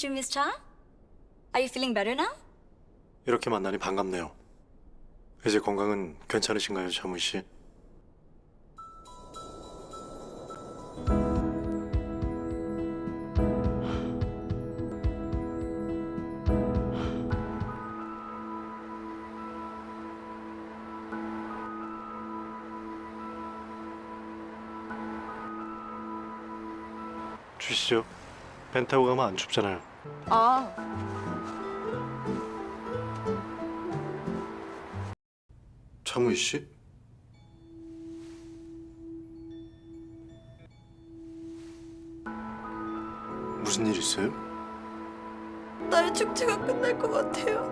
meet you, Miss Cha. Are you feeling better now? 이렇게 만나니 반갑네요. 이제 건강은 괜찮으신가요, 자문 씨? 주시죠. 벤 타고 가면 안 춥잖아요. 아, 자문 씨? 무슨 일 있어요? 나의 축제가 끝날 것 같아요.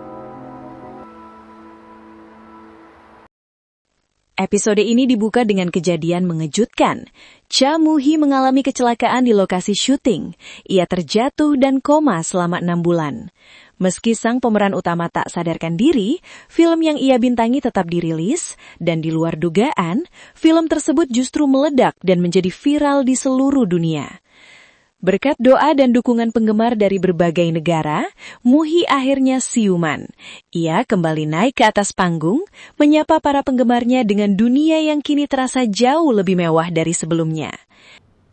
Episode ini dibuka dengan kejadian mengejutkan. Cha Moo-hee mengalami kecelakaan di lokasi syuting. Ia terjatuh dan koma selama 6 bulan. Meski sang pemeran utama tak sadarkan diri, film yang ia bintangi tetap dirilis, dan di luar dugaan, film tersebut justru meledak dan menjadi viral di seluruh dunia. Berkat doa dan dukungan penggemar dari berbagai negara, Moo-hee akhirnya siuman. Ia kembali naik ke atas panggung, menyapa para penggemarnya dengan dunia yang kini terasa jauh lebih mewah dari sebelumnya.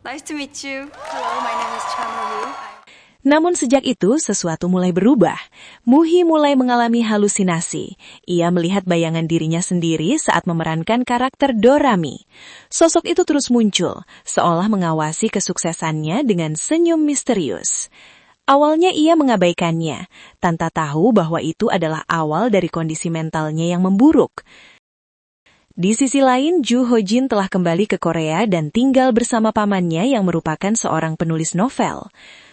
Nice to meet you. Hello, my name is Cha Moo-hee. Namun sejak itu, sesuatu mulai berubah. Moo-hee mulai mengalami halusinasi. Ia melihat bayangan dirinya sendiri saat memerankan karakter Dorami. Sosok itu terus muncul, seolah mengawasi kesuksesannya dengan senyum misterius. Awalnya ia mengabaikannya, tanpa tahu bahwa itu adalah awal dari kondisi mentalnya yang memburuk. Di sisi lain, Joo Ho-jin telah kembali ke Korea dan tinggal bersama pamannya yang merupakan seorang penulis novel.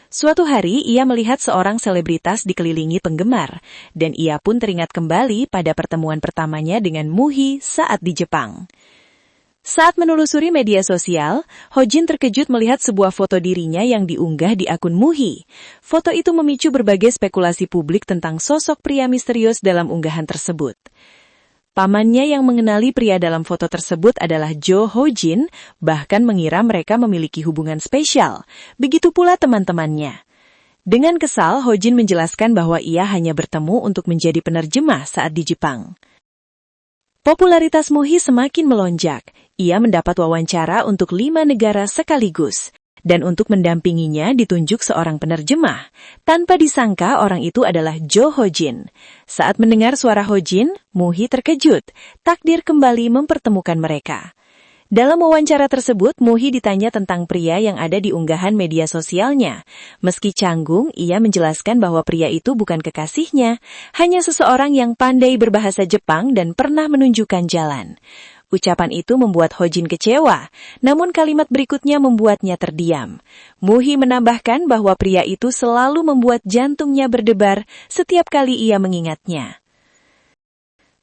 Suatu hari, ia melihat seorang selebritas dikelilingi penggemar, dan ia pun teringat kembali pada pertemuan pertamanya dengan Moo-hee saat di Jepang. Saat menelusuri media sosial, Ho-jin terkejut melihat sebuah foto dirinya yang diunggah di akun Moo-hee. Foto itu memicu berbagai spekulasi publik tentang sosok pria misterius dalam unggahan tersebut. Pamannya yang mengenali pria dalam foto tersebut adalah Joo Ho-jin, bahkan mengira mereka memiliki hubungan spesial. Begitu pula teman-temannya. Dengan kesal, Ho-jin menjelaskan bahwa ia hanya bertemu untuk menjadi penerjemah saat di Jepang. Popularitas Moo-hee semakin melonjak. Ia mendapat wawancara untuk 5 negara sekaligus. Dan untuk mendampinginya ditunjuk seorang penerjemah. Tanpa disangka orang itu adalah Joo Ho-jin. Saat mendengar suara Ho-jin, Moo-hee terkejut. Takdir kembali mempertemukan mereka. Dalam wawancara tersebut, Moo-hee ditanya tentang pria yang ada di unggahan media sosialnya. Meski canggung, ia menjelaskan bahwa pria itu bukan kekasihnya, hanya seseorang yang pandai berbahasa Jepang dan pernah menunjukkan jalan. Ucapan itu membuat Ho-jin kecewa, namun kalimat berikutnya membuatnya terdiam. Moo-hee menambahkan bahwa pria itu selalu membuat jantungnya berdebar setiap kali ia mengingatnya.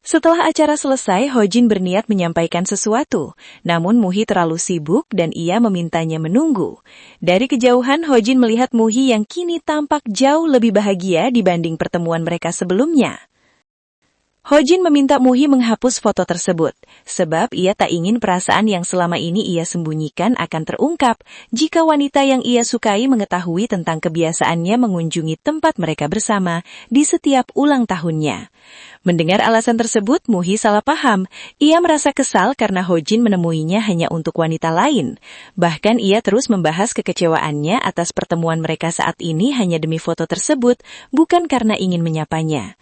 Setelah acara selesai, Ho-jin berniat menyampaikan sesuatu, namun Moo-hee terlalu sibuk dan ia memintanya menunggu. Dari kejauhan, Ho-jin melihat Moo-hee yang kini tampak jauh lebih bahagia dibanding pertemuan mereka sebelumnya. Ho-jin meminta Moo-hee menghapus foto tersebut, sebab ia tak ingin perasaan yang selama ini ia sembunyikan akan terungkap jika wanita yang ia sukai mengetahui tentang kebiasaannya mengunjungi tempat mereka bersama di setiap ulang tahunnya. Mendengar alasan tersebut, Moo-hee salah paham. Ia merasa kesal karena Ho-jin menemuinya hanya untuk wanita lain. Bahkan ia terus membahas kekecewaannya atas pertemuan mereka saat ini hanya demi foto tersebut, bukan karena ingin menyapanya.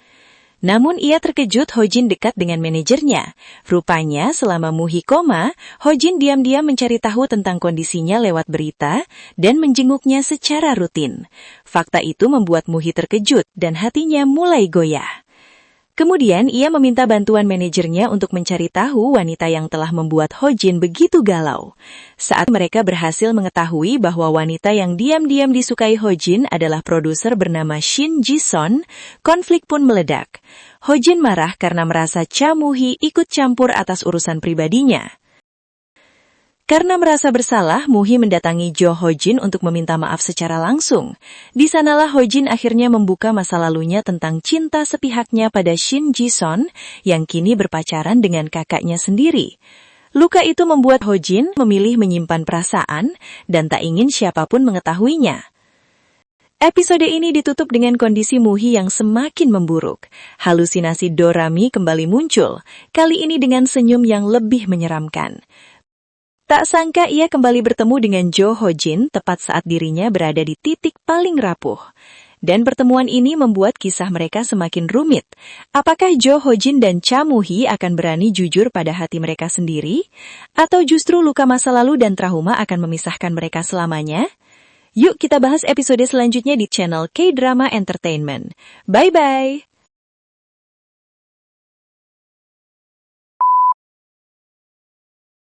Namun ia terkejut Ho-jin dekat dengan manajernya. Rupanya selama Moo-hee koma, Ho-jin diam-diam mencari tahu tentang kondisinya lewat berita dan menjenguknya secara rutin. Fakta itu membuat Moo-hee terkejut dan hatinya mulai goyah. Kemudian ia meminta bantuan manajernya untuk mencari tahu wanita yang telah membuat Ho-jin begitu galau. Saat mereka berhasil mengetahui bahwa wanita yang diam-diam disukai Ho-jin adalah produser bernama Shin Ji-son, konflik pun meledak. Ho-jin marah karena merasa Cha Moo-hee ikut campur atas urusan pribadinya. Karena merasa bersalah, Moo-hee mendatangi Joo Ho-jin untuk meminta maaf secara langsung. Di sanalah Ho-jin akhirnya membuka masa lalunya tentang cinta sepihaknya pada Shin Ji-son yang kini berpacaran dengan kakaknya sendiri. Luka itu membuat Ho-jin memilih menyimpan perasaan dan tak ingin siapapun mengetahuinya. Episode ini ditutup dengan kondisi Muhi yang semakin memburuk. Halusinasi Dorami kembali muncul, kali ini dengan senyum yang lebih menyeramkan. Tak sangka ia kembali bertemu dengan Jo Ho-jin tepat saat dirinya berada di titik paling rapuh. Dan pertemuan ini membuat kisah mereka semakin rumit. Apakah Jo Ho-jin dan Cha Muhi akan berani jujur pada hati mereka sendiri? Atau justru luka masa lalu dan trauma akan memisahkan mereka selamanya? Yuk kita bahas episode selanjutnya di channel K-Drama Entertainment. Bye-bye!